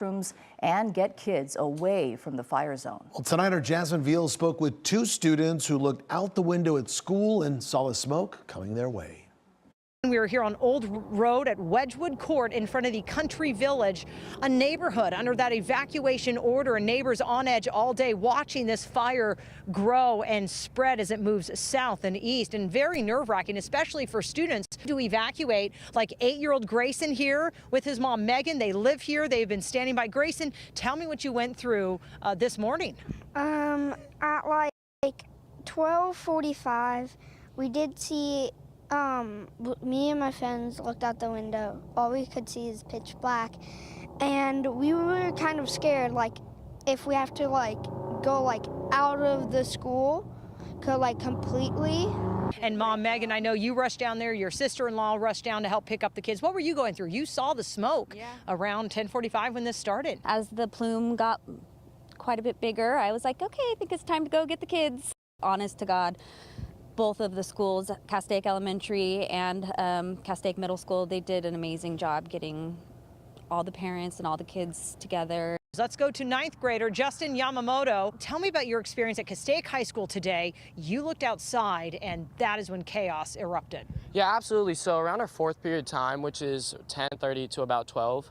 rooms and get kids away from the fire zone. Well, tonight our Jasmine Veal spoke with two students who looked out the window at school and saw the smoke coming their way. We are here on Old Road at Wedgwood Court in front of the Country Village, a neighborhood under that evacuation order, and neighbors on edge all day watching this fire grow and spread as it moves south and east, and very nerve-wracking, especially for students to evacuate. Like 8-year-old Grayson here with his mom Megan. They live here. They've been standing by. Grayson, tell me what you went through this morning. At like 12:45, we did see me and my friends looked out the window. All we could see is pitch black, and we were kind of scared, like if we have to go out of the school, completely. And Mom Megan, I know you rushed down there. Your sister-in-law rushed down to help pick up the kids. What were you going through? You saw the smoke around 10:45 when this started. As the plume got quite a bit bigger, I was like, okay, I think it's time to go get the kids. Honest to God, both of the schools, Cataice Elementary and Cataice Middle School, they did an amazing job getting all the parents and all the kids together. Let's go to 9th grader Justin Yamamoto. Tell me about your experience at Cataice High School today. You looked outside, and that is when chaos erupted. Yeah, absolutely. So around our fourth period time, which is 10:30 to about 12,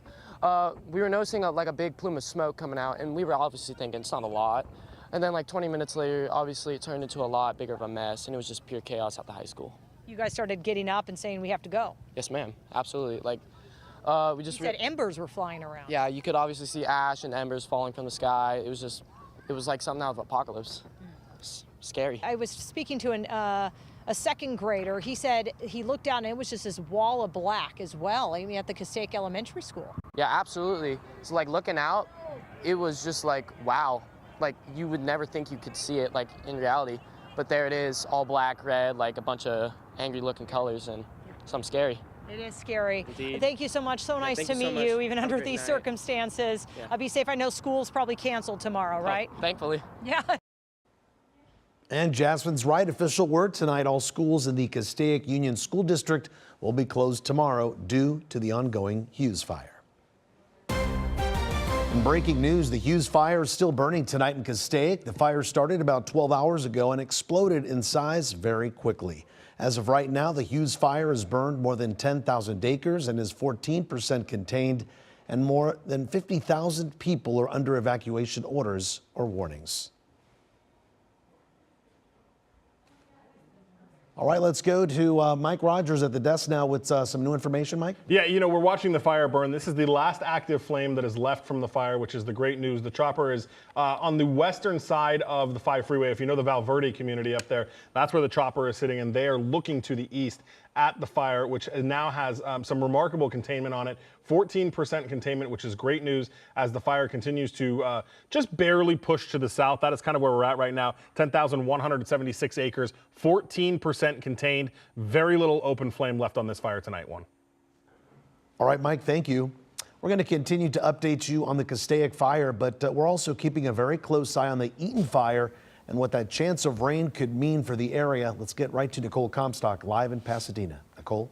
we were noticing a big plume of smoke coming out, and we were obviously thinking it's not a lot. And then 20 minutes later, obviously it turned into a lot bigger of a mess, and it was just pure chaos at the high school. You guys started getting up and saying we have to go. Yes, ma'am. Absolutely. We just you said embers were flying around. Yeah, you could obviously see ash and embers falling from the sky. It was like something out of apocalypse. It's scary. I was speaking to a second grader. He said he looked out and it was just this wall of black as well. I mean, at the Cataice Elementary School. Yeah, absolutely. So looking out, it was just wow. You would never think you could see it in reality, but there it is, all black, red, a bunch of angry looking colors, and something scary. It is scary. Indeed. Thank you so much. So nice to meet you, even under these circumstances. Yeah. Be safe. I know school's probably canceled tomorrow, right? Thankfully. Yeah. And Jasmine's right, official word tonight, all schools in the Castaic Union School District will be closed tomorrow due to the ongoing Hughes fire. In breaking news, the Hughes fire is still burning tonight in Castaic. The fire started about 12 hours ago and exploded in size very quickly. As of right now, the Hughes fire has burned more than 10,000 acres and is 14% contained, and more than 50,000 people are under evacuation orders or warnings. All right, let's go to Mike Rogers at the desk now with some new information, Mike. Yeah, we're watching the fire burn. This is the last active flame that is left from the fire, which is the great news. The chopper is on the western side of the 5 freeway. If you know the Valverde community up there, that's where the chopper is sitting, and they are looking to the east at the fire, which now has some remarkable containment on it. 14% containment, which is great news as the fire continues to just barely push to the south. That is kind of where we're at right now. 10,176 acres, 14% contained. Very little open flame left on this fire tonight, Juan. All right, Mike, thank you. We're going to continue to update you on the Castaic fire, but we're also keeping a very close eye on the Eaton fire and what that chance of rain could mean for the area. Let's get right to Nicole Comstock live in Pasadena. Nicole?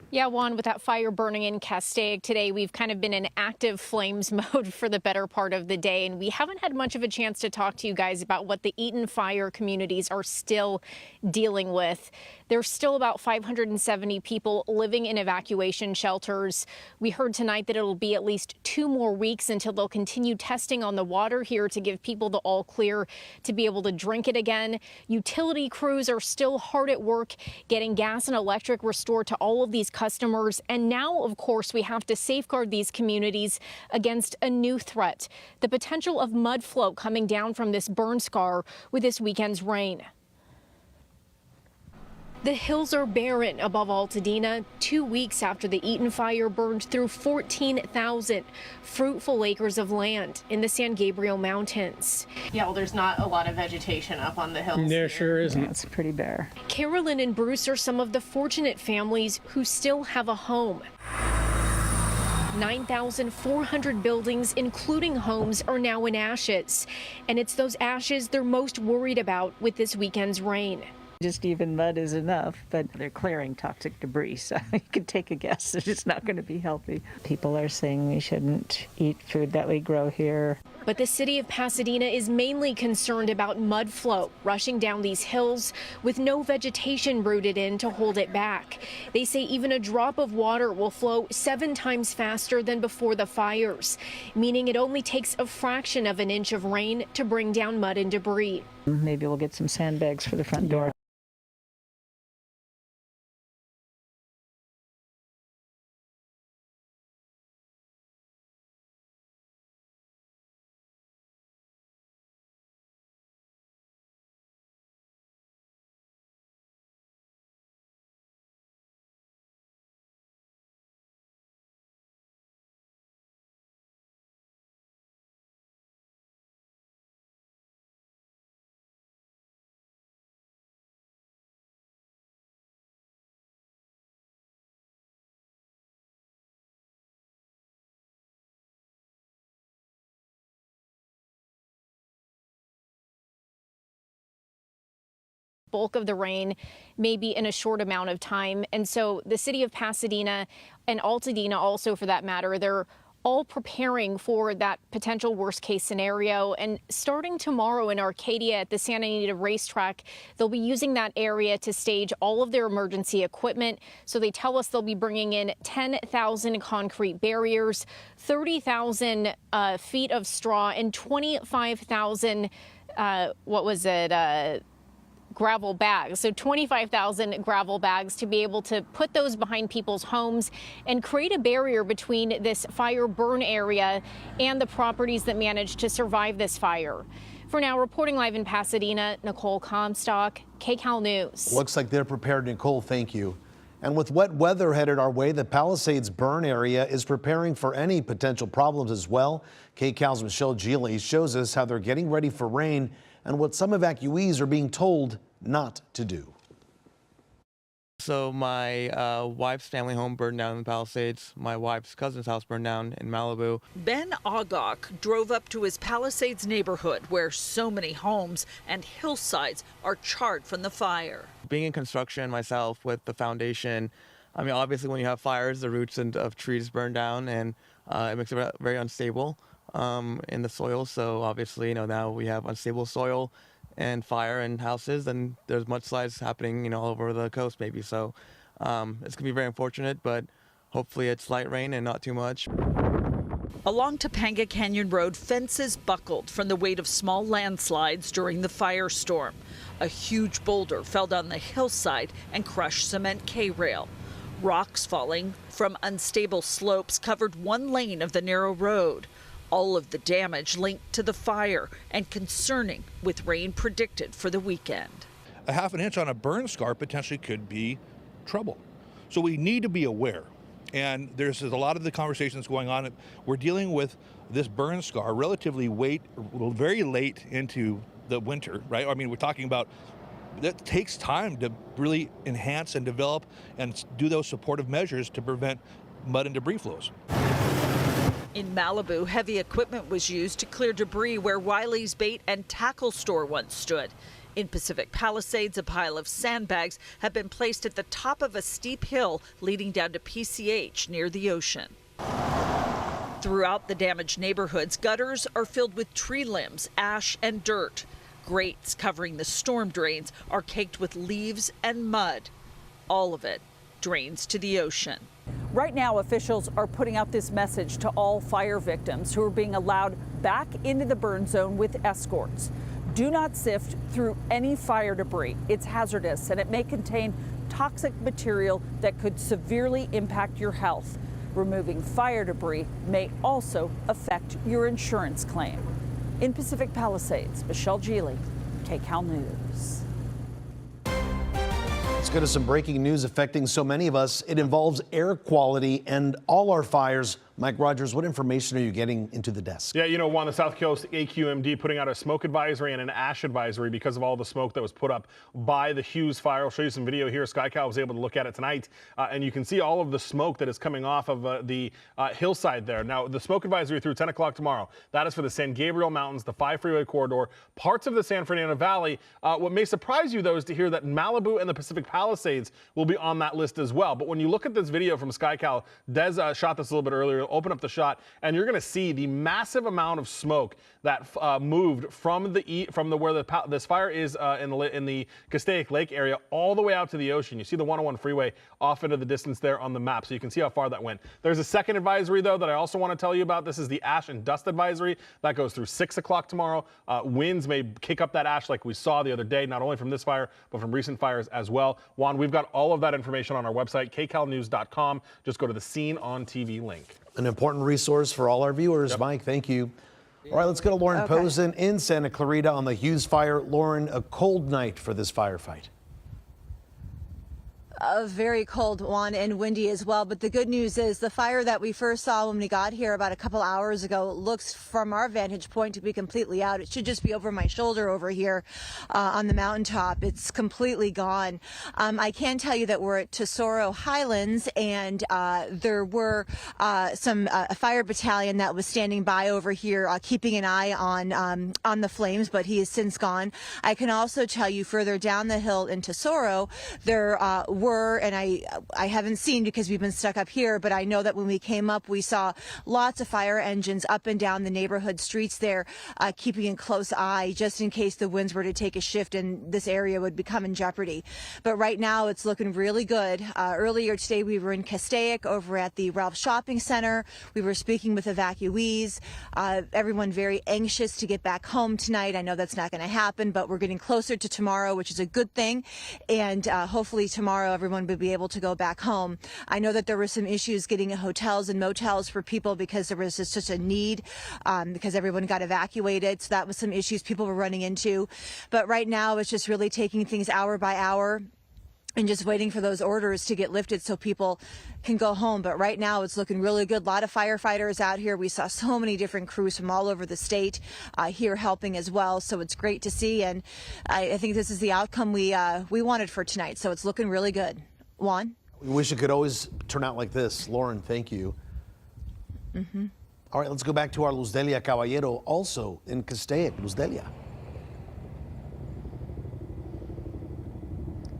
Yeah, Juan, with that fire burning in Castaic today, we've kind of been in active flames mode for the better part of the day, and we haven't had much of a chance to talk to you guys about what the Eaton fire communities are still dealing with. There's still about 570 people living in evacuation shelters. We heard tonight that it'll be at least 2 more weeks until they'll continue testing on the water here to give people the all clear to be able to drink it again. Utility crews are still hard at work getting gas and electric restored to all of these customers. And now, of course, we have to safeguard these communities against a new threat, the potential of mud flow coming down from this burn scar with this weekend's rain. The hills are barren above Altadena 2 weeks after the Eaton fire burned through 14,000 fruitful acres of land in the San Gabriel Mountains. Yeah, well, there's not a lot of vegetation up on the hills. There sure isn't. It's pretty bare. Carolyn and Bruce are some of the fortunate families who still have a home. 9,400 buildings, including homes, are now in ashes. And it's those ashes they're most worried about with this weekend's rain. Just even mud is enough, but they're clearing toxic debris, so you can take a guess that it's not going to be healthy. People are saying we shouldn't eat food that we grow here. But the city of Pasadena is mainly concerned about mud flow rushing down these hills with no vegetation rooted in to hold it back. They say even a drop of water will flow 7 times faster than before the fires, meaning it only takes a fraction of an inch of rain to bring down mud and debris. Maybe we'll get some sandbags for the front door. Bulk of the rain may be in a short amount of time. And so the city of Pasadena and Altadena also, for that matter, they're all preparing for that potential worst case scenario. And starting tomorrow in Arcadia at the Santa Anita racetrack, they'll be using that area to stage all of their emergency equipment. So they tell us they'll be bringing in 10,000 concrete barriers, 30,000 feet of straw, and 25,000, gravel bags. So 25,000 gravel bags to be able to put those behind people's homes and create a barrier between this fire burn area and the properties that managed to survive this fire. For now, reporting live in Pasadena, Nicole Comstock, KCAL News. Looks like they're prepared, Nicole. Thank you. And with wet weather headed our way, the Palisades burn area is preparing for any potential problems as well. KCAL's Michelle Geely shows us how they're getting ready for rain and what some evacuees are being told not to do. So my wife's family home burned down in the Palisades. My wife's cousin's house burned down in Malibu. Ben Agok drove up to his Palisades neighborhood where so many homes and hillsides are charred from the fire. Being in construction myself with the foundation, I mean, obviously when you have fires, the roots of trees burn down and it makes it very unstable in the soil. So obviously, now we have unstable soil and fire in houses, and there's mudslides happening, all over the coast maybe. So it's gonna be very unfortunate, but hopefully it's light rain and not too much. Along Topanga Canyon Road, fences buckled from the weight of small landslides during the firestorm. A huge boulder fell down the hillside and crushed cement K-rail. Rocks falling from unstable slopes covered one lane of the narrow road. All of the damage linked to the fire and concerning with rain predicted for the weekend. A half an inch on a burn scar potentially could be trouble. So we need to be aware. And there's a lot of the conversations going on. We're dealing with this burn scar relatively very late into the winter, right? I mean, we're talking about that takes time to really enhance and develop and do those supportive measures to prevent mud and debris flows. In Malibu, heavy equipment was used to clear debris where Wiley's Bait and Tackle store once stood. In Pacific Palisades, a pile of sandbags have been placed at the top of a steep hill leading down to PCH near the ocean. Throughout the damaged neighborhoods, gutters are filled with tree limbs, ash, and dirt. Grates covering the storm drains are caked with leaves and mud. All of it drains to the ocean. Right now, officials are putting out this message to all fire victims who are being allowed back into the burn zone with escorts. Do not sift through any fire debris. It's hazardous and it may contain toxic material that could severely impact your health. Removing fire debris may also affect your insurance claim. In Pacific Palisades, Michelle Geely, KCAL News. Let's go to some breaking news affecting so many of us. It involves air quality and all our fires Mike Rogers, what information are you getting into the desk? Yeah, you know, Juan, the South Coast AQMD putting out a smoke advisory and an ash advisory because of all the smoke that was put up by the Hughes fire. I'll show you some video here. KCAL was able to look at it tonight, and you can see all of the smoke that is coming off of the hillside there. Now, the smoke advisory through 10 o'clock tomorrow, that is for the San Gabriel Mountains, the 5 freeway corridor, parts of the San Fernando Valley. What may surprise you, though, is to hear that Malibu and the Pacific Palisades will be on that list as well. But when you look at this video from KCAL, Des shot this a little bit earlier. Open up the shot, and you're going to see the massive amount of smoke that moved from where this fire is in the Castaic Lake area all the way out to the ocean. You see the 101 freeway off into the distance there on the map, so you can see how far that went. There's a second advisory, though, that I also want to tell you about. This is the ash and dust advisory that goes through 6 o'clock tomorrow. Winds may kick up that ash like we saw the other day, not only from this fire, but from recent fires as well. Juan, we've got all of that information on our website, kcalnews.com. Just go to the Scene on TV link. An important resource for all our viewers. Yep. Mike, thank you. All right, let's go to Lauren Posen in Santa Clarita on the Hughes fire. Lauren, a cold night for this firefight. A very cold one and windy as well. But the good news is the fire that we first saw when we got here about a couple hours ago looks from our vantage point to be completely out. It should just be over my shoulder over here on the mountaintop. It's completely gone. I can tell you that we're at Tesoro Highlands, and there were some fire battalion that was standing by over here keeping an eye on the flames, but he has since gone. I can also tell you further down the hill in Tesoro, there were, and I haven't seen because we've been stuck up here, but I know that when we came up, we saw lots of fire engines up and down the neighborhood streets there, keeping a close eye just in case the winds were to take a shift and this area would become in jeopardy. But right now, it's looking really good. Earlier today, we were in Castaic over at the Ralph Shopping Center. We were speaking with evacuees. Everyone very anxious to get back home tonight. I know that's not going to happen, but we're getting closer to tomorrow, which is a good thing. And hopefully tomorrow, everyone would be able to go back home. I know that there were some issues getting hotels and motels for people because there was just such a need because everyone got evacuated. So that was some issues people were running into. But right now, it's just really taking things hour by hour and just waiting for those orders to get lifted so people can go home. But right now, it's looking really good. A lot of firefighters out here. We saw so many different crews from all over the state here helping as well. So it's great to see. And I think this is the outcome we wanted for tonight. So it's looking really good. Juan? We wish it could always turn out like this. Lauren, thank you. Mm-hmm. All right, let's go back to our Luz Delia Caballero, also in Castaic. Luz Delia.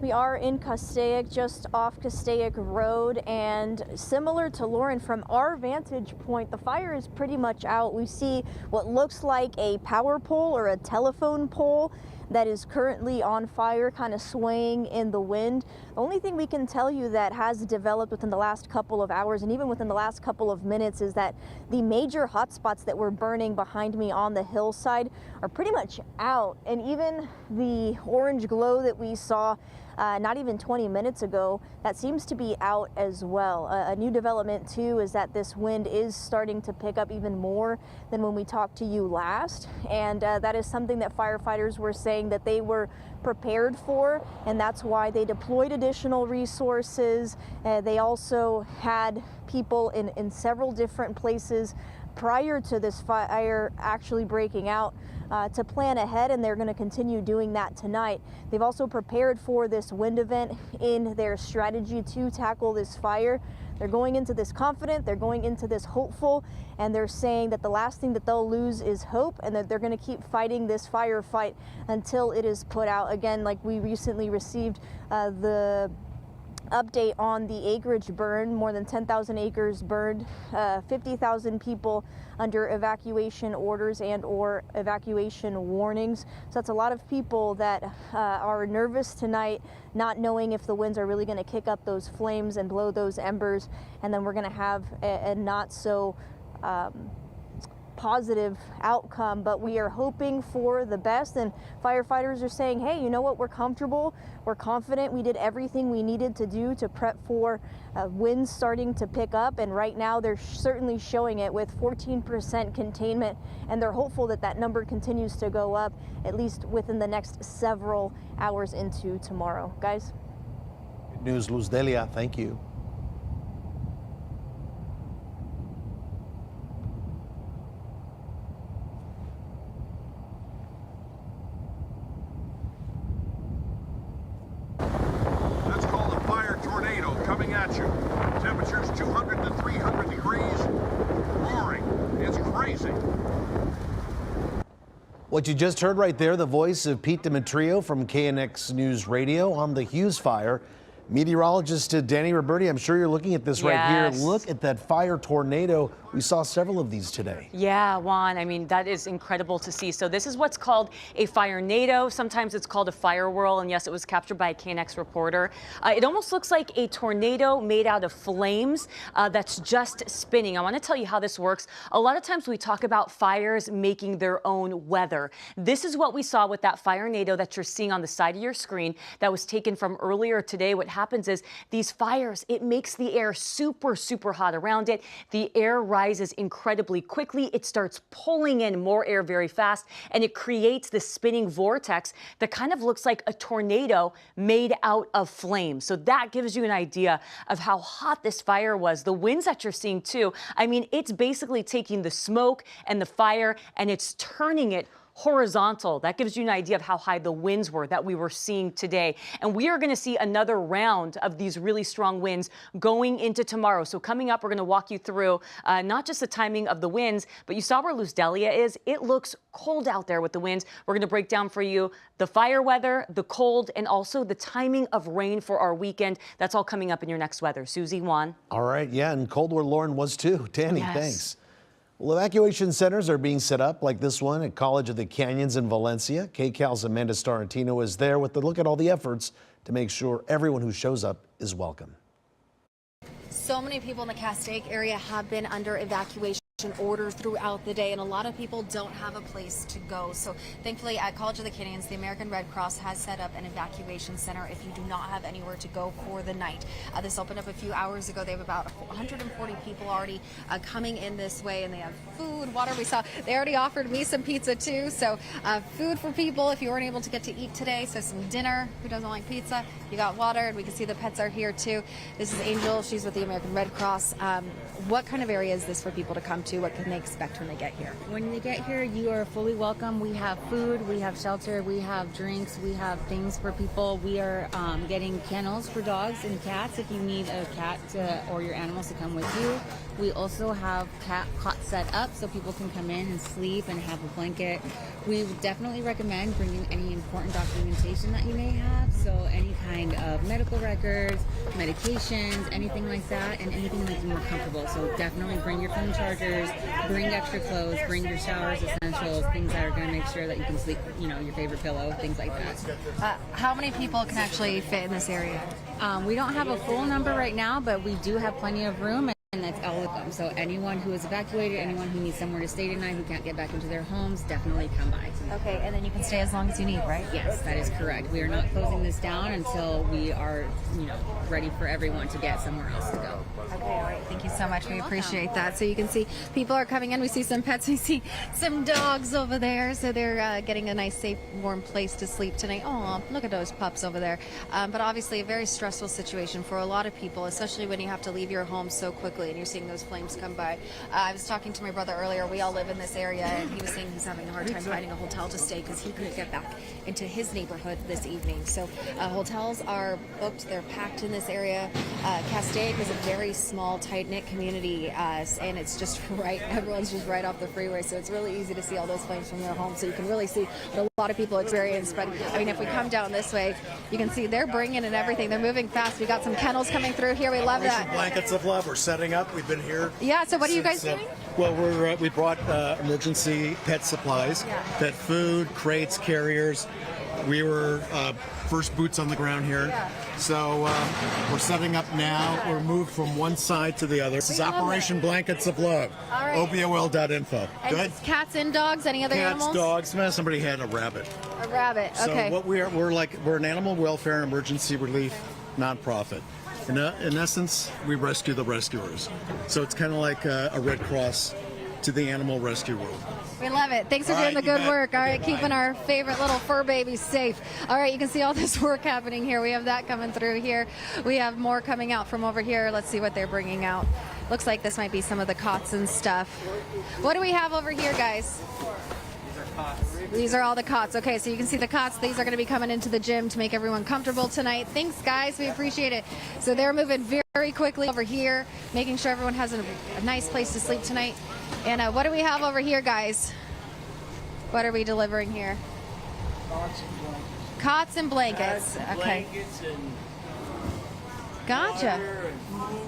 We are in Castaic, just off Castaic Road, and similar to Lauren, from our vantage point, the fire is pretty much out. We see what looks like a power pole or a telephone pole that is currently on fire, kind of swaying in the wind. The only thing we can tell you that has developed within the last couple of hours and even within the last couple of minutes is that the major hotspots that were burning behind me on the hillside are pretty much out. And even the orange glow that we saw not even 20 minutes ago, that seems to be out as well. A new development too is that this wind is starting to pick up even more than when we talked to you last, and that is something that firefighters were saying that they were prepared for, and that's why they deployed additional resources. They also had people in several different places prior to this fire actually breaking out to plan ahead, and they're going to continue doing that tonight. They've also prepared for this wind event in their strategy to tackle this fire. They're going into this confident, they're going into this hopeful, and they're saying that the last thing that they'll lose is hope, and that they're going to keep fighting this firefight until it is put out. Again, like we recently received the update on the acreage burn, more than 10,000 acres burned, 50,000 people under evacuation orders and or evacuation warnings. So that's a lot of people that are nervous tonight, not knowing if the winds are really going to kick up those flames and blow those embers, and then we're going to have a not so positive outcome. But we are hoping for the best, and firefighters are saying, hey, you know what, we're comfortable, we're confident, we did everything we needed to do to prep for winds starting to pick up, and right now they're certainly showing it with 14% containment, and they're hopeful that that number continues to go up at least within the next several hours into tomorrow. Guys? Good news, Luz Delia, thank you. What you just heard right there, the voice of Pete Demetrio from KNX News Radio on the Hughes fire. Meteorologist Danny Roberti, I'm sure you're looking at this right here. Look at that fire tornado. We saw several of these today. Yeah, Juan, I mean, that is incredible to see. So this is what's called a fire-nado. Sometimes it's called a fire whirl. And yes, it was captured by a KNX reporter. It almost looks like a tornado made out of flames that's just spinning. I want to tell you how this works. A lot of times we talk about fires making their own weather. This is what we saw with that fire-nado that you're seeing on the side of your screen that was taken from earlier today. What happens is these fires, it makes the air super, super hot around it. The air rises incredibly quickly. It starts pulling in more air very fast, and it creates this spinning vortex that kind of looks like a tornado made out of flames. So that gives you an idea of how hot this fire was. The winds that you're seeing too, I mean, it's basically taking the smoke and the fire and it's turning it horizontal. That gives you an idea of how high the winds were that we were seeing today. And we are going to see another round of these really strong winds going into tomorrow. So coming up, we're going to walk you through not just the timing of the winds, but you saw where Luz Delia is. It looks cold out there with the winds. We're going to break down for you the fire weather, the cold, and also the timing of rain for our weekend. That's all coming up in your next weather. Susie, Juan. All right. Yeah. And cold where Lauren was too. Danny, Yes. thanks. Well, evacuation centers are being set up like this one at College of the Canyons in Valencia. KCAL's Amanda Starantino is there with a look at all the efforts to make sure everyone who shows up is welcome. So many people in the Castaic area have been under evacuation orders throughout the day, and a lot of people don't have a place to go. So thankfully at College of the Canyons, the American Red Cross has set up an evacuation center if you do not have anywhere to go for the night. This opened up a few hours ago. They have about 140 people already coming in this way, and they have food, water. We saw they already offered me some pizza too, so food for people if you weren't able to get to eat today. So some dinner. Who doesn't like pizza? You got water, and we can see the pets are here too. This is Angel. She's with the American Red Cross. What kind of area is this for people to come to? What can they expect when they get here? When they get here, you are fully welcome. We have food, we have shelter, we have drinks, we have things for people. We are getting kennels for dogs and cats if you need a cat or your animals to come with you. We also have cat cots set up so people can come in and sleep and have a blanket. We would definitely recommend bringing any important documentation that you may have. So any kind of medical records, medications, anything like that, and anything that makes you more comfortable. So definitely bring your phone chargers, bring extra clothes, bring your showers, essentials, things that are going to make sure that you can sleep, you know, your favorite pillow, things like that. How many people can actually fit in this area? We don't have a full number right now, but we do have plenty of room. And that's all of them. So anyone who is evacuated, anyone who needs somewhere to stay tonight, who can't get back into their homes, definitely come by. Okay, and then you can stay as long as you need, right? Yes, that is correct. We are not closing this down until we are, you know, ready for everyone to get somewhere else to go. Okay, all right. Thank you so much. We appreciate that. So you can see people are coming in. We see some pets. We see some dogs over there. So they're getting a nice, safe, warm place to sleep tonight. Oh, look at those pups over there. But obviously a very stressful situation for a lot of people, especially when you have to leave your home so quickly and you're seeing those flames come by. I was talking to my brother earlier. We all live in this area, and he was saying he's having a hard time finding a hotel to stay because he couldn't get back into his neighborhood this evening. So hotels are booked. They're packed in this area. Castaic is a very small, tight-knit community, and it's just right, everyone's just right off the freeway, so it's really easy to see all those flames from their homes, so you can really see what a lot of people experience. But I mean, if we come down this way, you can see they're bringing in everything. They're moving fast. We got some kennels coming through here. We love that. Blankets of Love. We're setting up. We've been here. Yeah, so what are you guys doing? Well, we brought emergency pet supplies, pet food, crates, carriers. We were first boots on the ground here. So we're setting up now. We're moved from one side to the other. This is Operation Blankets of Love. All right. OBOL.info. And Good? cats and dogs, any other Cats, animals? dogs. Man, somebody had a rabbit. A rabbit, okay. So what we're an animal welfare and emergency relief nonprofit. In essence, we rescue the rescuers. So it's kind of like a Red Cross to the animal rescue world. We love it. Thanks for doing the good work. All right, keeping our favorite little fur babies safe. All right, you can see all this work happening here. We have that coming through here. We have more coming out from over here. Let's see what they're bringing out. Looks like this might be some of the cots and stuff. What do we have over here, guys? These are all the cots. Okay, so you can see the cots. These are going to be coming into the gym to make everyone comfortable tonight. Thanks, guys. We appreciate it. So they're moving very quickly over here, making sure everyone has a nice place to sleep tonight. And what do we have over here, guys? What are we delivering here? Cots and blankets. Okay. Gotcha.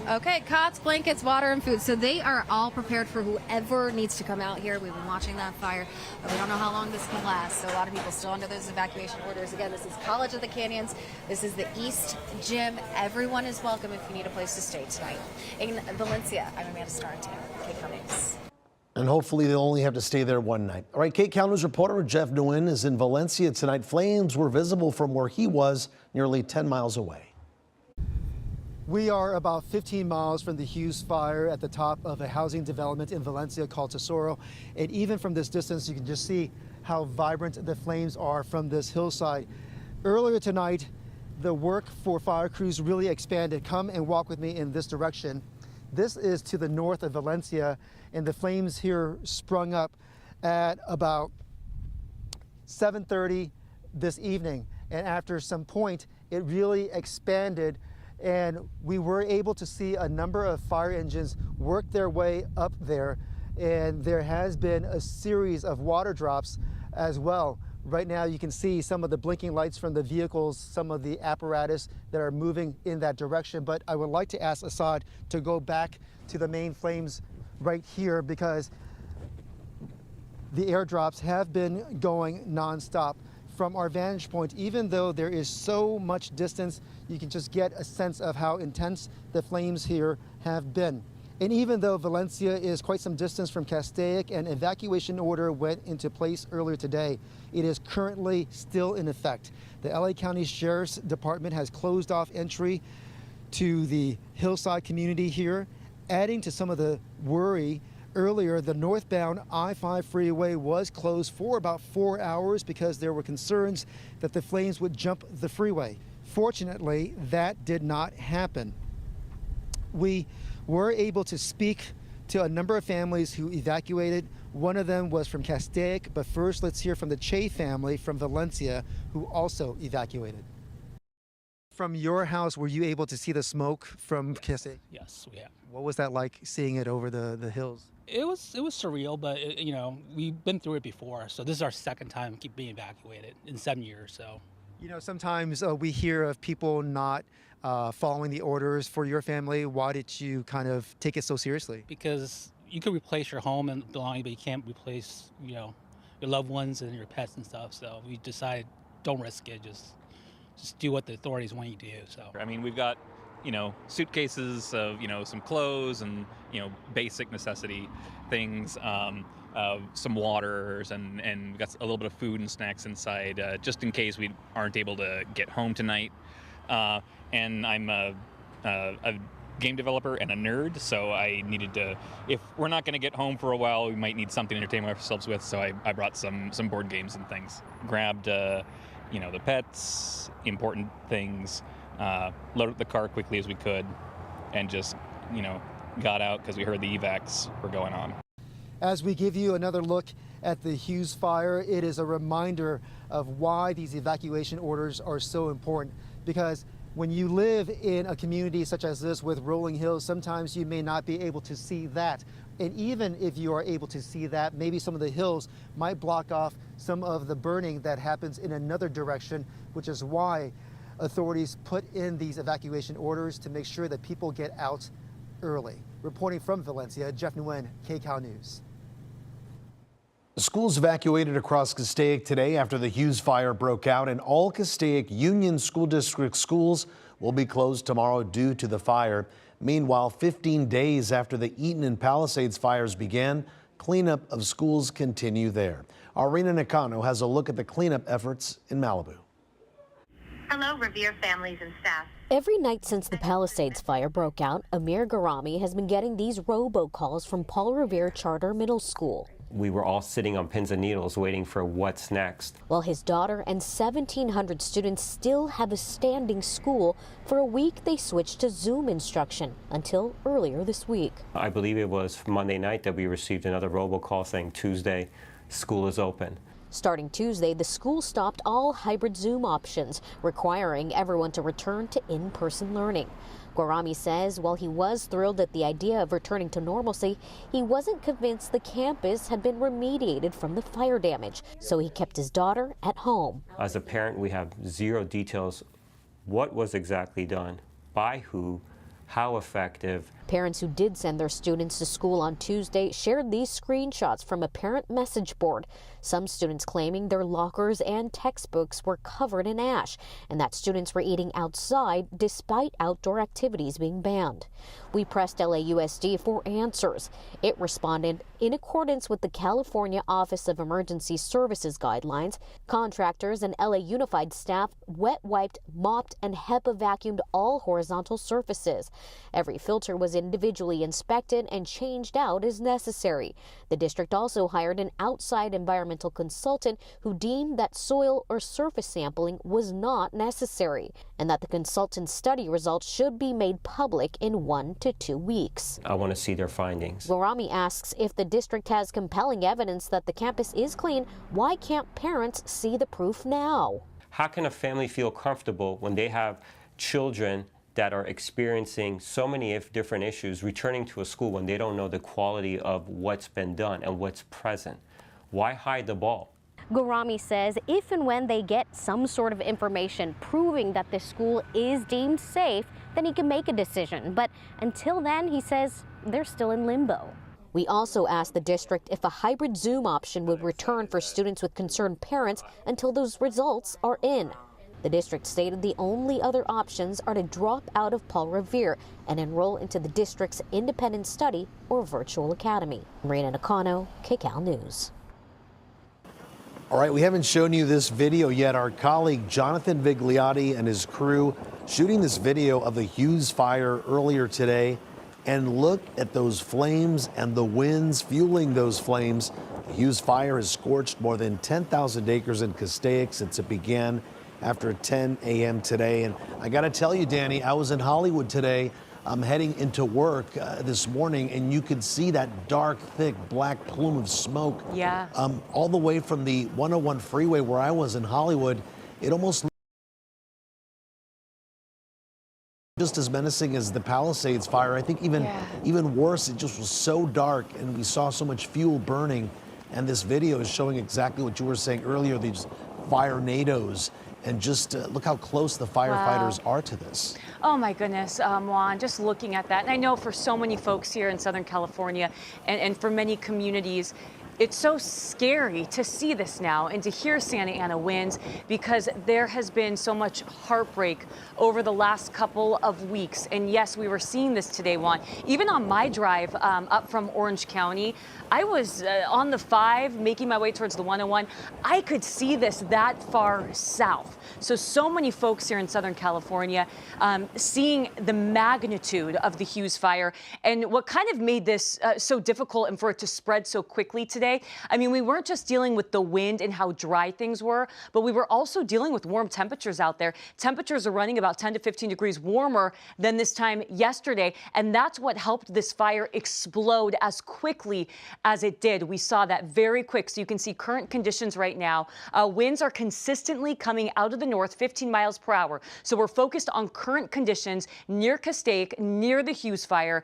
Okay, cots, blankets, water, and food. So they are all prepared for whoever needs to come out here. We've been watching that fire, but we don't know how long this can last. So a lot of people still under those evacuation orders. Again, this is College of the Canyons. This is the East Gym. Everyone is welcome if you need a place to stay tonight. In Valencia, I'm Amanda Starrington, KCAL News. And hopefully they'll only have to stay there one night. All right, KCAL News reporter Jeff Nguyen is in Valencia tonight. Flames were visible from where he was, nearly 10 miles away. We are about 15 miles from the Hughes fire at the top of a housing development in Valencia called Tesoro. And even from this distance, you can just see how vibrant the flames are from this hillside. Earlier tonight, the work for fire crews really expanded. Come and walk with me in this direction. This is to the north of Valencia, and the flames here sprung up at about 7:30 this evening. And after some point, it really expanded, and we were able to see a number of fire engines work their way up there. And there has been a series of water drops as well. Right now you can see some of the blinking lights from the vehicles, some of the apparatus that are moving in that direction. But I would like to ask Assad to go back to the main flames right here, because the airdrops have been going nonstop. From our vantage point, even though there is so much distance, you can just get a sense of how intense the flames here have been. And even though Valencia is quite some distance from Castaic, an evacuation order went into place earlier today, it is currently still in effect. The LA County Sheriff's Department has closed off entry to the hillside community here, adding to some of the worry. Earlier, the northbound I-5 freeway was closed for about 4 hours because there were concerns that the flames would jump the freeway. Fortunately, that did not happen. We were able to speak to a number of families who evacuated. One of them was from Castaic, but first let's hear from the Che family from Valencia, who also evacuated. From your house, were you able to see the smoke from Castaic? Yes, we have. What was that like, seeing it over the hills? It was surreal, but you know, we've been through it before, so this is our second time being evacuated in 7 years. So, you know, sometimes we hear of people not following the orders. For your family, why did you kind of take it so seriously? because you could replace your home and belongings, but you can't replace, you know, your loved ones and your pets and stuff. So we decided, don't risk it. Just do what the authorities want you to do. So I mean, we've got, you know, suitcases of, you know, some clothes and, you know, basic necessity things, some waters, and we've got a little bit of food and snacks inside, just in case we aren't able to get home tonight. And I'm a game developer and a nerd, so I needed to, if we're not going to get home for a while, we might need something to entertain ourselves with, so I brought some board games and things. Grabbed, you know, the pets, important things, loaded up the car quickly as we could, and just, you know, got out because we heard the evacs were going on. As we give you another look at the Hughes fire, it is a reminder of why these evacuation orders are so important. Because when you live in a community such as this with rolling hills, sometimes you may not be able to see that. And even if you are able to see that, maybe some of the hills might block off some of the burning that happens in another direction, which is why authorities put in these evacuation orders to make sure that people get out early. Reporting from Valencia, Jeff Nguyen, KCAL News. Schools evacuated across Castaic today after the Hughes fire broke out, and all Castaic Union School District schools will be closed tomorrow due to the fire. Meanwhile, 15 days after the Eaton and Palisades fires began, cleanup of schools continue there. Arena Nakano has a look at the cleanup efforts in Malibu. Hello, Revere families and staff. Every night since the Palisades fire broke out, Amir Garami has been getting these robocalls from Paul Revere Charter Middle School. We were all sitting on pins and needles waiting for what's next. While his daughter and 1,700 students still have a standing school, for a week they switched to Zoom instruction until earlier this week. I believe it was Monday night that we received another robocall saying Tuesday, school is open. Starting Tuesday, the school stopped all hybrid Zoom options, requiring everyone to return to in-person learning. Guarami says while he was thrilled at the idea of returning to normalcy, he wasn't convinced the campus had been remediated from the fire damage, so he kept his daughter at home. As a parent, we have zero details. What was exactly done, by who, how effective. Parents who did send their students to school on Tuesday shared these screenshots from a parent message board. Some students claiming their lockers and textbooks were covered in ash and that students were eating outside despite outdoor activities being banned. We pressed LAUSD for answers. It responded, in accordance with the California Office of Emergency Services guidelines, contractors and LA Unified staff wet wiped, mopped, and HEPA vacuumed all horizontal surfaces. Every filter was individually inspected and changed out as necessary. The district also hired an outside environmental consultant who deemed that soil or surface sampling was not necessary and that the consultant's study results should be made public in 1 to 2 weeks. I want to see their findings. Guarami asks if the district has compelling evidence that the campus is clean, why can't parents see the proof now? How can a family feel comfortable when they have children that are experiencing so many different issues returning to a school when they don't know the quality of what's been done and what's present? Why hide the ball? Guarami says if and when they get some sort of information proving that the school is deemed safe, then he can make a decision. But until then, he says they're still in limbo. We also asked the district if a hybrid Zoom option would return for students with concerned parents until those results are in. The district stated the only other options are to drop out of Paul Revere and enroll into the district's independent study or virtual academy. Marina Nakano, KCAL News. All right, we haven't shown you this video yet. Our colleague Jonathan Vigliotti and his crew shooting this video of the Hughes fire earlier today. And look at those flames and the winds fueling those flames. The Hughes fire has scorched more than 10,000 acres in Castaic since it began after 10 a.m. today. And I got to tell you, Danny, I was in Hollywood today. I'm heading into work this morning, and you could see that dark, thick, black plume of smoke. Yeah. All the way from the 101 freeway where I was in Hollywood. It almost looked just as menacing as the Palisades fire. I think even worse, it just was so dark, and we saw so much fuel burning. And this video is showing exactly what you were saying earlier, these fire nados. And just look how close the firefighters are to this. Oh my goodness, Juan, just looking at that. And I know for so many folks here in Southern California and for many communities, it's so scary to see this now and to hear Santa Ana winds because there has been so much heartbreak over the last couple of weeks. And yes, we were seeing this today, Juan. Even on my drive up from Orange County, I was on the 5 making my way towards the 101. I could see this that far south. So many folks here in Southern California seeing the magnitude of the Hughes fire and what kind of made this so difficult and for it to spread so quickly today. I mean, we weren't just dealing with the wind and how dry things were, but we were also dealing with warm temperatures out there. Temperatures are running about 10 to 15 degrees warmer than this time yesterday, and that's what helped this fire explode as quickly as it did. We saw that very quick. So you can see current conditions right now. Winds are consistently coming out of the north, 15 miles per hour. So we're focused on current conditions near Castaic, near the Hughes fire.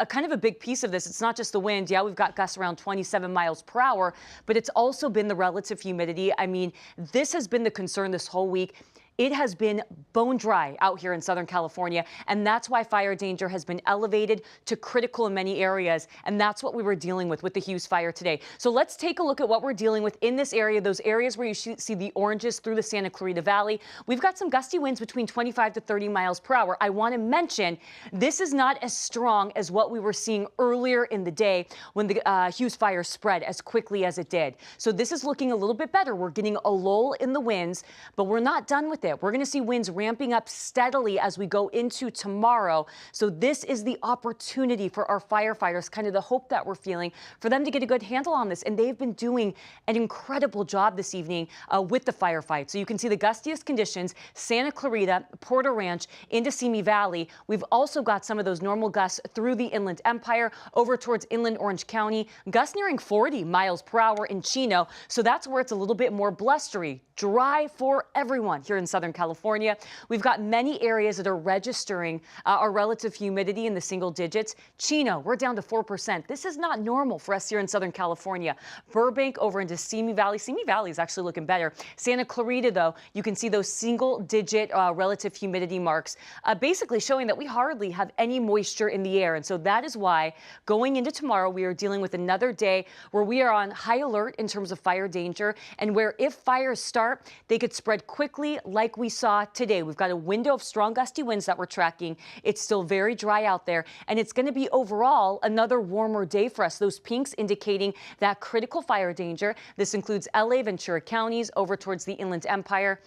Kind of a big piece of this. It's not just the wind. Yeah, we've got gusts around 27 miles per hour, but it's also been the relative humidity. I mean, this has been the concern this whole week. It has been bone dry out here in Southern California, and that's why fire danger has been elevated to critical in many areas, and that's what we were dealing with the Hughes fire today. So let's take a look at what we're dealing with in this area, those areas where you see the oranges through the Santa Clarita Valley. We've got some gusty winds between 25 to 30 miles per hour. I want to mention this is not as strong as what we were seeing earlier in the day when the Hughes fire spread as quickly as it did. So this is looking a little bit better. We're getting a lull in the winds, but we're not done with it. We're going to see winds ramping up steadily as we go into tomorrow. So this is the opportunity for our firefighters, kind of the hope that we're feeling, for them to get a good handle on this. And they've been doing an incredible job this evening with the firefight. So you can see the gustiest conditions, Santa Clarita, Porter Ranch, into Simi Valley. We've also got some of those normal gusts through the Inland Empire over towards inland Orange County, gusts nearing 40 miles per hour in Chino. So that's where it's a little bit more blustery. dry for everyone here in Southern California. We've got many areas that are registering our relative humidity in the single digits. Chino, we're down to 4%. This is not normal for us here in Southern California. Burbank over into Simi Valley. Simi Valley is actually looking better. Santa Clarita, though, you can see those single digit relative humidity marks, basically showing that we hardly have any moisture in the air. And so that is why going into tomorrow, we are dealing with another day where we are on high alert in terms of fire danger, and where if fires start, they could spread quickly like we saw today. We've got a window of strong gusty winds that we're tracking. It's still very dry out there, and it's going to be overall another warmer day for us. Those pinks indicating that critical fire danger. This includes LA, Ventura counties over towards the Inland Empire,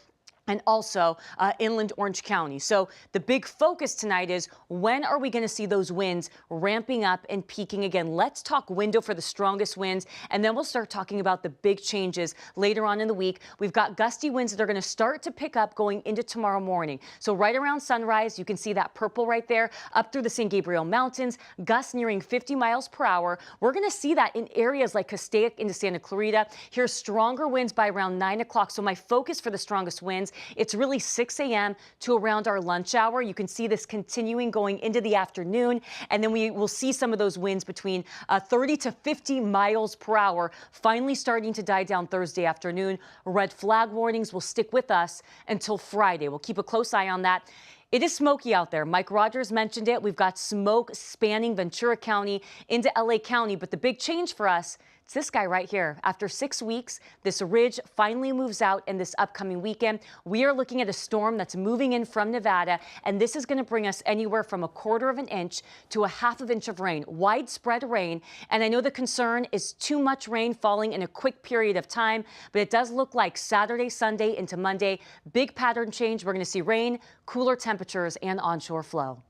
and also inland Orange County. So the big focus tonight is, when are we going to see those winds ramping up and peaking again? Let's talk window for the strongest winds, and then we'll start talking about the big changes later on in the week. We've got gusty winds that are going to start to pick up going into tomorrow morning. So right around sunrise, you can see that purple right there up through the San Gabriel Mountains, gusts nearing 50 miles per hour. We're going to see that in areas like Castaic into Santa Clarita. Here's stronger winds by around 9 o'clock. So my focus for the strongest winds, it's really 6 a.m. to around our lunch hour. You can see this continuing going into the afternoon, and then we will see some of those winds between 30 to 50 miles per hour finally starting to die down Thursday afternoon. Red flag warnings will stick with us until Friday. We'll keep a close eye on that. It is smoky out there. Mike Rogers mentioned it. We've got smoke spanning Ventura County into LA County, but the big change for us, it's this guy right here. After 6 weeks, this ridge finally moves out in this upcoming weekend. We are looking at a storm that's moving in from Nevada, and this is going to bring us anywhere from 1/4 of an inch to 1/2 inch of rain, widespread rain. And I know the concern is too much rain falling in a quick period of time, but it does look like Saturday, Sunday into Monday, big pattern change. We're going to see rain, cooler temperatures, and onshore flow.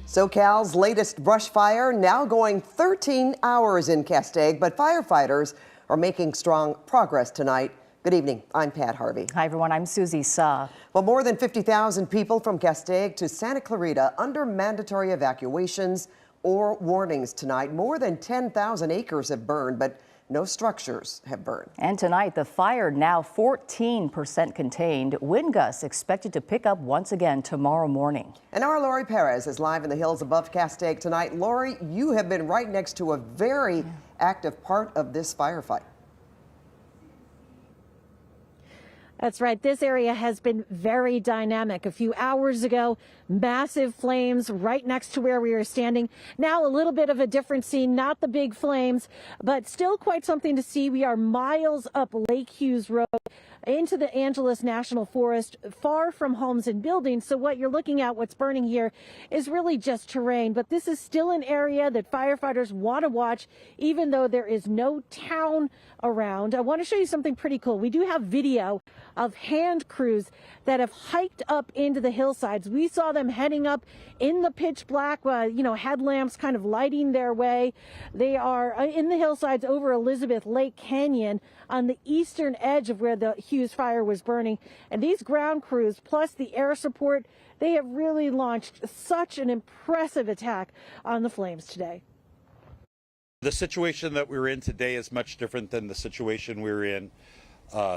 SoCal's latest brush fire now going 13 hours in Castaic, but firefighters are making strong progress tonight. Good evening. I'm Pat Harvey. Hi, everyone. I'm Susie Saw. Well, more than 50,000 people from Castaic to Santa Clarita under mandatory evacuations or warnings tonight. More than 10,000 acres have burned, but no structures have burned. And tonight, the fire now 14% contained. Wind gusts expected to pick up once again tomorrow morning. And our Lori Perez is live in the hills above Castaic tonight. Lori, you have been right next to a very active part of this firefight. That's right. This area has been very dynamic. A few hours ago, massive flames right next to where we are standing. Now a little bit of a different scene, not the big flames, but still quite something to see. We are miles up Lake Hughes Road into the Angeles National Forest, far from homes and buildings. So what you're looking at, what's burning here, is really just terrain. But this is still an area that firefighters want to watch, even though there is no town around. I want to show you something pretty cool. We do have video of hand crews that have hiked up into the hillsides. We saw them heading up in the pitch black, headlamps kind of lighting their way. They are in the hillsides over Elizabeth Lake Canyon on the eastern edge of where the Hughes fire was burning. And these ground crews, plus the air support, they have really launched such an impressive attack on the flames today. The situation that we're in today is much different than the situation we were in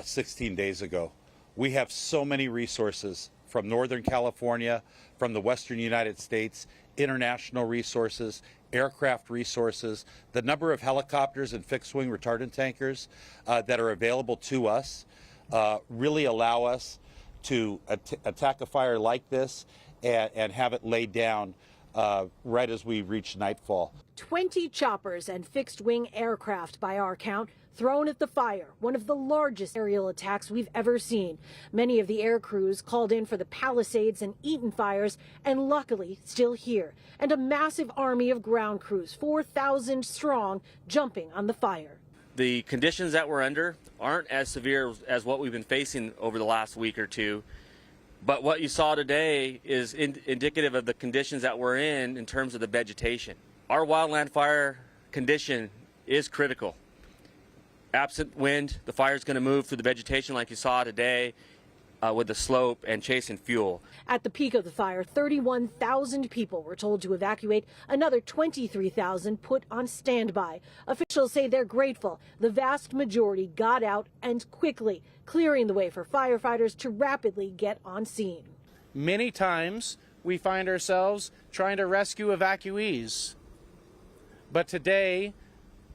16 days ago. We have so many resources from Northern California, from the Western United States, international resources, aircraft resources, the number of helicopters and fixed-wing retardant tankers that are available to us really allow us to attack a fire like this and have it laid down right as we reach nightfall. 20 choppers and fixed-wing aircraft, by our count, thrown at the fire, one of the largest aerial attacks we've ever seen. Many of the air crews called in for the Palisades and Eaton fires, and luckily still here. And a massive army of ground crews, 4,000 strong, jumping on the fire. The conditions that we're under aren't as severe as what we've been facing over the last week or two. But what you saw today is indicative of the conditions that we're in terms of the vegetation. Our wildland fire condition is critical. Absent wind, the fire is going to move through the vegetation like you saw today. with the slope and chasing fuel. At the peak of the fire, 31,000 people were told to evacuate, another 23,000 put on standby. Officials say they're grateful the vast majority got out and quickly, clearing the way for firefighters to rapidly get on scene. Many times we find ourselves trying to rescue evacuees. But today,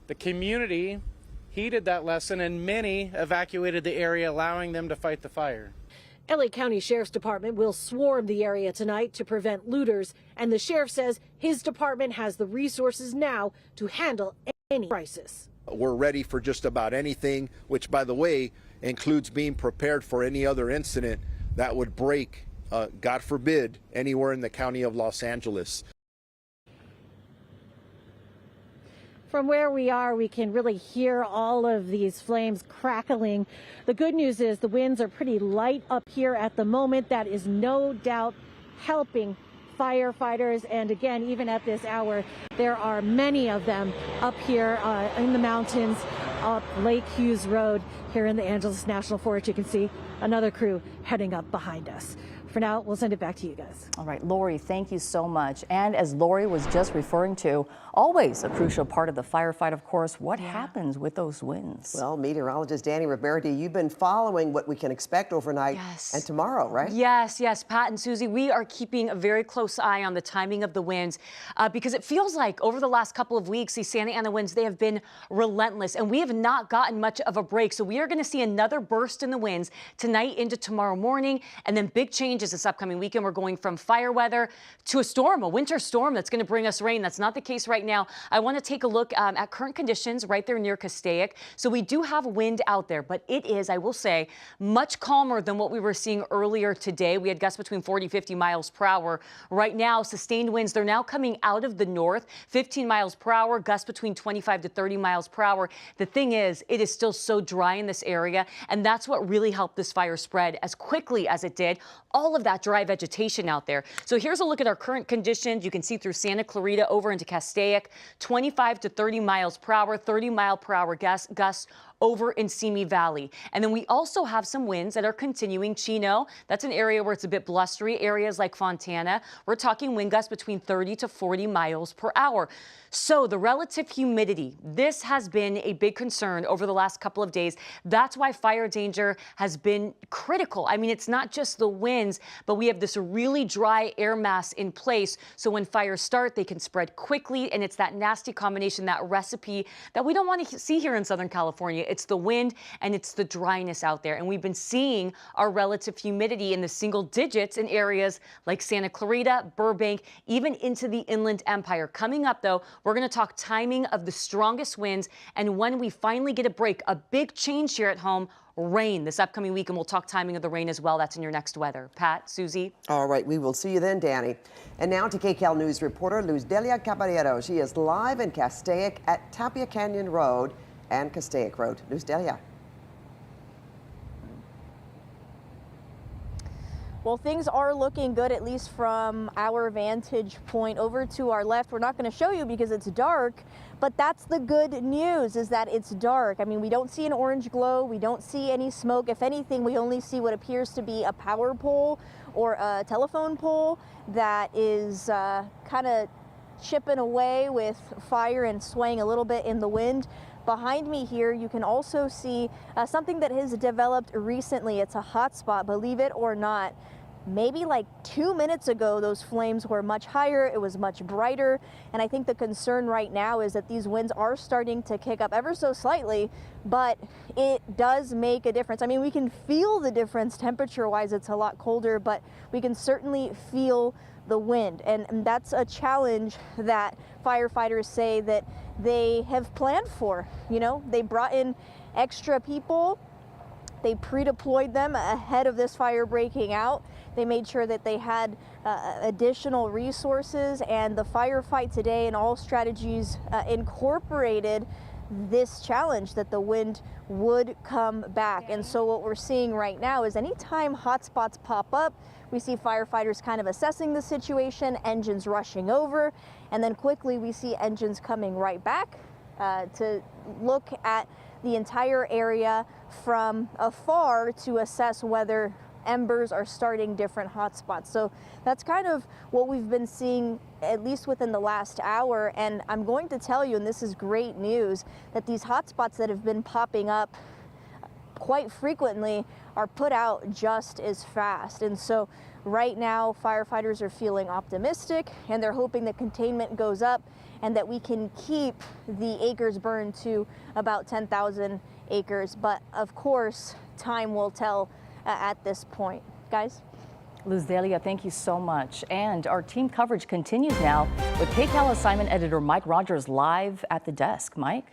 the community heeded that lesson and many evacuated the area, allowing them to fight the fire. LA County Sheriff's Department will swarm the area tonight to prevent looters, and the sheriff says his department has the resources now to handle any crisis. We're ready for just about anything, which, by the way, includes being prepared for any other incident that would break, God forbid, anywhere in the county of Los Angeles. From where we are, we can really hear all of these flames crackling. The good news is the winds are pretty light up here at the moment. That is no doubt helping firefighters. And again, even at this hour, there are many of them up here in the mountains, up Lake Hughes Road here in the Angeles National Forest. You can see another crew heading up behind us. For now, we'll send it back to you guys. All right, Lori, thank you so much. And as Lori was just referring to, always a crucial part of the firefight, of course, what happens with those winds? Well, meteorologist Danny Roberti, you've been following what we can expect overnight and tomorrow, right? Yes, Pat and Susie, we are keeping a very close eye on the timing of the winds because it feels like over the last couple of weeks, these Santa Ana winds, they have been relentless and we have not gotten much of a break. So we are going to see another burst in the winds tonight into tomorrow morning, and then big changes this upcoming weekend. We're going from fire weather to a storm, a winter storm that's going to bring us rain. That's not the case right now. I want to take a look at current conditions right there near Castaic. So we do have wind out there, but it is, I will say, much calmer than what we were seeing earlier today. We had gusts between 40, 50 miles per hour. Right now, sustained winds, they're now coming out of the north, 15 miles per hour, gusts between 25 to 30 miles per hour. The thing is, it is still so dry in this area, and that's what really helped this fire spread as quickly as it did. All of that dry vegetation out there. So here's a look at our current conditions. You can see through Santa Clarita over into Castaic, 25 to 30 miles per hour, 30 mile per hour gusts over in Simi Valley. And then we also have some winds that are continuing. Chino, that's an area where it's a bit blustery. Areas like Fontana, we're talking wind gusts between 30 to 40 miles per hour. So the relative humidity, this has been a big concern over the last couple of days. That's why fire danger has been critical. I mean, it's not just the winds, but we have this really dry air mass in place. So when fires start, they can spread quickly. And it's that nasty combination, that recipe that we don't want to see here in Southern California. It's the wind and it's the dryness out there. And we've been seeing our relative humidity in the single digits in areas like Santa Clarita, Burbank, even into the Inland Empire. Coming up, though, we're going to talk timing of the strongest winds and when we finally get a break. A big change here at home, rain this upcoming week, and we'll talk timing of the rain as well. That's in your next weather. Pat, Susie. All right, we will see you then, Danny. And now to KCAL News reporter Luz Delia Caballero. She is live in Castaic at Tapia Canyon Road and Castaic Road. Luz Delia. Well, things are looking good, at least from our vantage point. Over to our left, we're not going to show you because it's dark, but that's the good news, is that it's dark. I mean, we don't see an orange glow. We don't see any smoke. If anything, we only see what appears to be a power pole or a telephone pole that is kind of chipping away with fire and swaying a little bit in the wind. Behind me here, you can also see something that has developed recently. It's a hot spot, believe it or not. Maybe like 2 minutes ago, those flames were much higher. It was much brighter. And I think the concern right now is that these winds are starting to kick up ever so slightly, but it does make a difference. I mean, we can feel the difference temperature-wise. It's a lot colder, but we can certainly feel the wind. And that's a challenge that firefighters say that they have planned for. You know, they brought in extra people. They pre-deployed them ahead of this fire breaking out. They made sure that they had additional resources, and the firefight today and all strategies incorporated this challenge that the wind would come back. And so what we're seeing right now is anytime hotspots pop up, we see firefighters kind of assessing the situation, engines rushing over, and then quickly we see engines coming right back to look at the entire area from afar to assess whether embers are starting different hotspots. So that's kind of what we've been seeing, at least within the last hour. And I'm going to tell you, and this is great news, that these hotspots that have been popping up quite frequently are put out just as fast. And so right now, firefighters are feeling optimistic, and they're hoping that containment goes up and that we can keep the acres burned to about 10,000 acres. But of course, time will tell at this point. Guys? Luz Delia, thank you so much. And our team coverage continues now with KCAL assignment editor Mike Rogers live at the desk. Mike?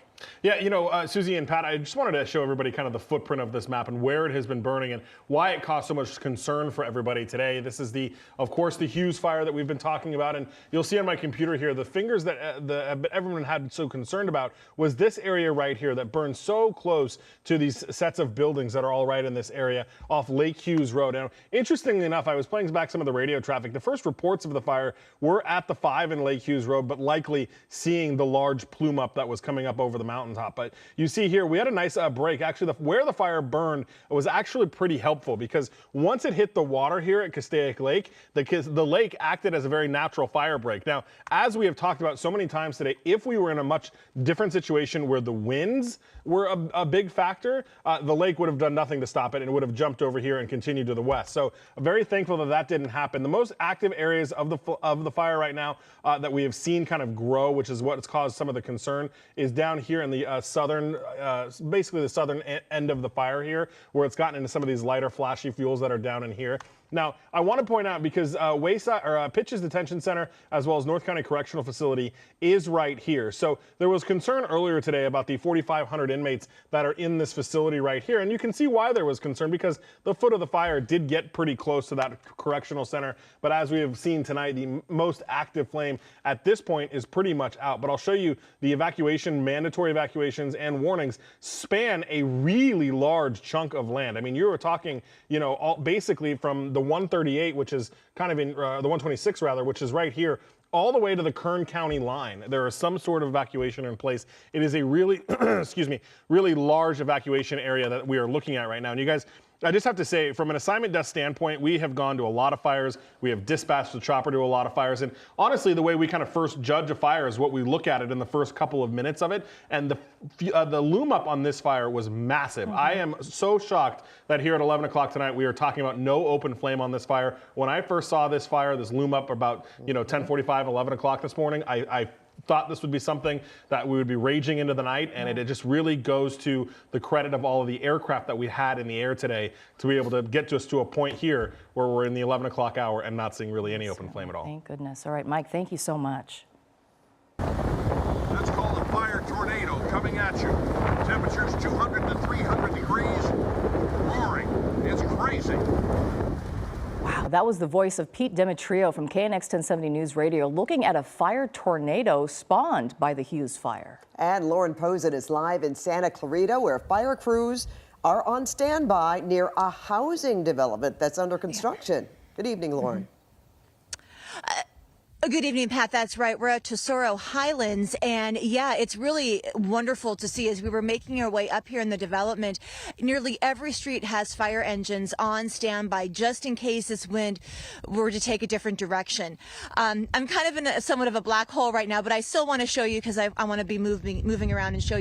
Yeah, you know, Susie and Pat, I just wanted to show everybody kind of the footprint of this map and where it has been burning and why it caused so much concern for everybody today. This is of course, the Hughes fire that we've been talking about, and you'll see on my computer here, the fingers that everyone had so concerned about was this area right here that burned so close to these sets of buildings that are all right in this area off Lake Hughes Road. Now, interestingly enough, I was playing back some of the radio traffic. The first reports of the fire were at the 5 in Lake Hughes Road, but likely seeing the large plume up that was coming up over the mountaintop. But you see here, we had a nice break. Actually, where the fire burned was actually pretty helpful because once it hit the water here at Castaic Lake, the lake acted as a very natural fire break. Now, as we have talked about so many times today, if we were in a much different situation where the winds were a big factor, the lake would have done nothing to stop it and it would have jumped over here and continued to the west. So very thankful that that didn't happen. The most active areas of the fire right now that we have seen kind of grow, which is what's caused some of the concern, is down here in the basically the southern end of the fire here, where it's gotten into some of these lighter flashy fuels that are down in here. Now, I want to point out because Pitch's Detention Center, as well as North County Correctional Facility, is right here. So there was concern earlier today about the 4,500 inmates that are in this facility right here. And you can see why there was concern because the foot of the fire did get pretty close to that correctional center. But as we have seen tonight, the most active flame at this point is pretty much out. But I'll show you the mandatory evacuations and warnings span a really large chunk of land. I mean, you were talking, basically from the 138, which is kind of in the 126 rather, which is right here, all the way to the Kern County line. There is some sort of evacuation in place. It is a really, really large evacuation area that we are looking at right now. And you guys, I just have to say, from an assignment desk standpoint, we have gone to a lot of fires. We have dispatched the chopper to a lot of fires. And honestly, the way we kind of first judge a fire is what we look at it in the first couple of minutes of it. And the loom up on this fire was massive. I am so shocked that here at 11 o'clock tonight, we are talking about no open flame on this fire. When I first saw this fire, this loom up about 10:45, 11 o'clock this morning, I thought this would be something that we would be raging into the night, and it just really goes to the credit of all of the aircraft that we had in the air today to be able to get us to a point here where we're in the 11 o'clock hour and not seeing really any open flame at all. Thank goodness. All right, Mike, thank you so much. That's called a fire tornado coming at you. Temperatures 200 to 300 degrees, roaring. It's crazy. Wow, that was the voice of Pete Demetrio from KNX 1070 News Radio looking at a fire tornado spawned by the Hughes fire. And Lauren Posen is live in Santa Clarita, where fire crews are on standby near a housing development that's under construction. Good evening, Lauren. Good evening, Pat. That's right. We're at Tesoro Highlands. And yeah, it's really wonderful to see as we were making our way up here in the development. Nearly every street has fire engines on standby just in case this wind were to take a different direction. I'm kind of in somewhat of a black hole right now, but I still want to show you because I want to be moving around and show you.